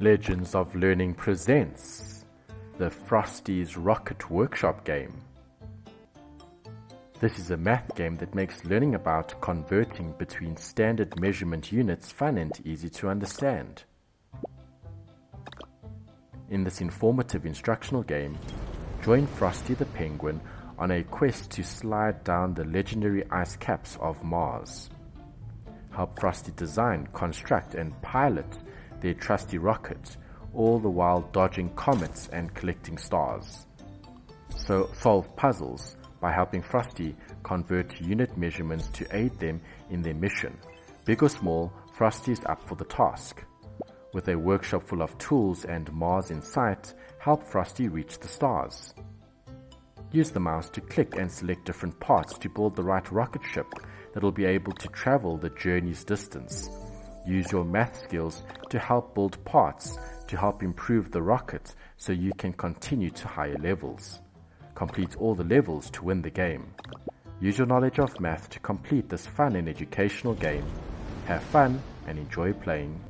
Legends of Learning presents the Frostys Rocket Workshop game. This is a math game that makes learning about converting between standard measurement units fun and easy to understand. In this informative instructional game, join Frosty the Penguin on a quest to slide down the legendary ice caps of Mars. Help Frosty design, construct and pilot their trusty rocket, all the while dodging comets and collecting stars. So solve puzzles by helping Frosty convert unit measurements to aid them in their mission. Big or small, Frosty is up for the task. With a workshop full of tools and Mars in sight, help Frosty reach the stars. Use the mouse to click and select different parts to build the right rocket ship that will be able to travel the journey's distance. Use your math skills to help build parts to help improve the rocket so you can continue to higher levels. Complete all the levels to win the game. Use your knowledge of math to complete this fun and educational game. Have fun and enjoy playing.